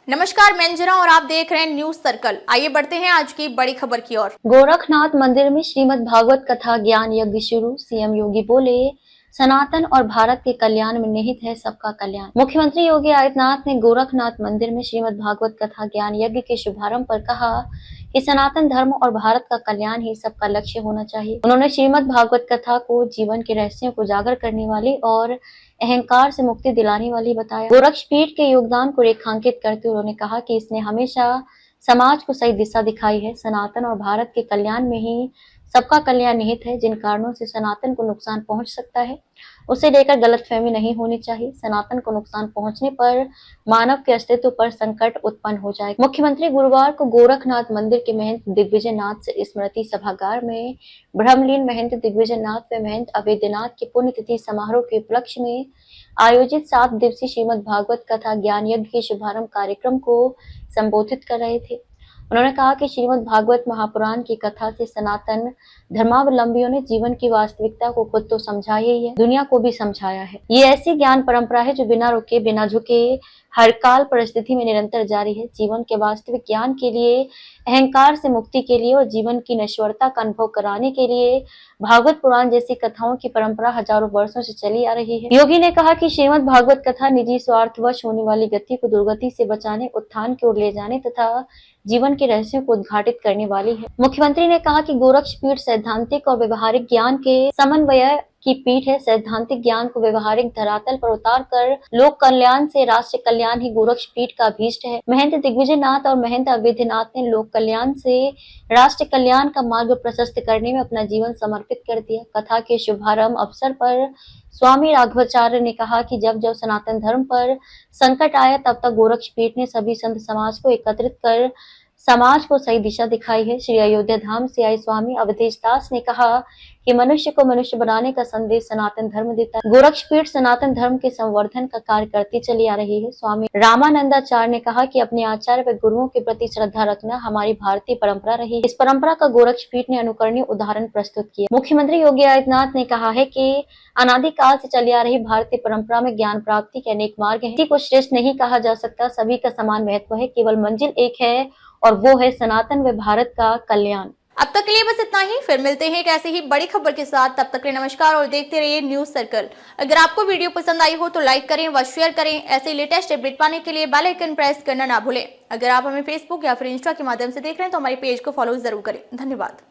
नमस्कार, मैं अंजना और आप देख रहे हैं न्यूज सर्कल। आइए बढ़ते हैं आज की बड़ी खबर की ओर। गोरखनाथ मंदिर में श्रीमद् भागवत कथा ज्ञान यज्ञ शुरू। सीएम योगी बोले, सनातन और भारत के कल्याण में निहित है सबका कल्याण। मुख्यमंत्री योगी आदित्यनाथ ने गोरखनाथ मंदिर में श्रीमद् भागवत कथा ज्ञान यज्ञ के शुभारंभ पर कहा कि सनातन धर्म और भारत का कल्याण ही सबका लक्ष्य होना चाहिए। उन्होंने श्रीमद् भागवत कथा को जीवन के रहस्यों को उजागर करने वाली और अहंकार से मुक्ति दिलाने वाली बताया। गोरक्षपीठ के योगदान को रेखांकित करते हुए उन्होंने कहा कि इसने हमेशा समाज को सही दिशा दिखाई है। सनातन और भारत के कल्याण में ही सबका कल्याण निहित है। जिन कारणों से सनातन को नुकसान पहुंच सकता है उसे लेकर गलतफहमी नहीं होनी चाहिए। सनातन को नुकसान पहुंचने पर मानव के अस्तित्व पर संकट उत्पन्न हो जाएगा। मुख्यमंत्री गुरुवार को गोरखनाथ मंदिर के महंत दिग्विजय नाथ स्मृति सभागार में ब्रह्मलीन महंत दिग्विजय नाथ व महंत अवेद्यनाथ की पुण्यतिथि समारोह के उपलक्ष्य में आयोजित 7 दिवसीय श्रीमद् भागवत कथा ज्ञान यज्ञ के शुभारंभ कार्यक्रम को संबोधित कर रहे थे। उन्होंने कहा कि श्रीमद् भागवत महापुराण की कथा से सनातन धर्मावलंबियों ने जीवन की वास्तविकता को खुद तो समझा ही है, दुनिया को भी समझाया है। ये ऐसी ज्ञान परंपरा है जो बिना रुके बिना झुके हर काल परिस्थिति में निरंतर जारी है। जीवन के वास्तविक ज्ञान के लिए, अहंकार से मुक्ति के लिए और जीवन की नश्वरता का अनुभव कराने के लिए भागवत पुराण जैसी कथाओं की परंपरा हजारों वर्षों से चली आ रही है। योगी ने कहा कि श्रीमद् भागवत कथा निजी स्वार्थवश होने वाली गति को दुर्गति से बचाने, उत्थान की ओर ले जाने तथा जीवन के रहस्यों को उद्घाटित करने वाली है। मुख्यमंत्री ने कहा कि गोरक्षपीठ सैद्धांतिक और व्यवहारिक ज्ञान के समन्वय की पीठ है। सैद्धांतिक ज्ञान को व्यवहारिक धरातल पर उतार कर लोक कल्याण से राष्ट्र कल्याण ही गोरक्षपीठ का अभीष्ट है। महंत दिग्विजय नाथ और महंत अवेद्यनाथ ने लोक कल्याण से राष्ट्र कल्याण का मार्ग प्रशस्त करने में अपना जीवन समर्पित कर दिया। कथा के शुभारंभ अवसर पर स्वामी राघवाचार्य ने कहा कि जब जब सनातन धर्म पर संकट आया तब तक गोरक्षपीठ ने सभी संत समाज को एकत्रित कर समाज को सही दिशा दिखाई है। श्री अयोध्या धाम से आए स्वामी अवधेश दास ने कहा कि मनुष्य को मनुष्य बनाने का संदेश सनातन धर्म देता है। गोरक्षपीठ सनातन धर्म के संवर्धन का कार्य करती चली आ रही है। स्वामी रामानंदाचार्य ने कहा कि अपने आचार्य व गुरुओं के प्रति श्रद्धा रखना हमारी भारतीय परंपरा रही है। इस परंपरा का गोरक्षपीठ ने अनुकरणीय उदाहरण प्रस्तुत किया। मुख्यमंत्री योगी आदित्यनाथ ने कहा है कि अनादिकाल से चली आ रही भारतीय परंपरा में ज्ञान प्राप्ति के अनेक मार्ग हैं। किसी को श्रेष्ठ नहीं कहा जा सकता, सभी का समान महत्व है। केवल मंजिल एक है और वो है सनातन व भारत का कल्याण। अब तक के लिए बस इतना ही। फिर मिलते हैं एक ऐसे ही बड़ी खबर के साथ। तब तक के लिए नमस्कार और देखते रहिए न्यूज सर्कल। अगर आपको वीडियो पसंद आई हो तो लाइक करें व शेयर करें। ऐसे लेटेस्ट अपडेट पाने के लिए बेल आइकन प्रेस करना ना भूलें। अगर आप हमें फेसबुक या फिर इंस्टा के माध्यम से देख रहे हैं तो हमारे पेज को फॉलो जरूर करें। धन्यवाद।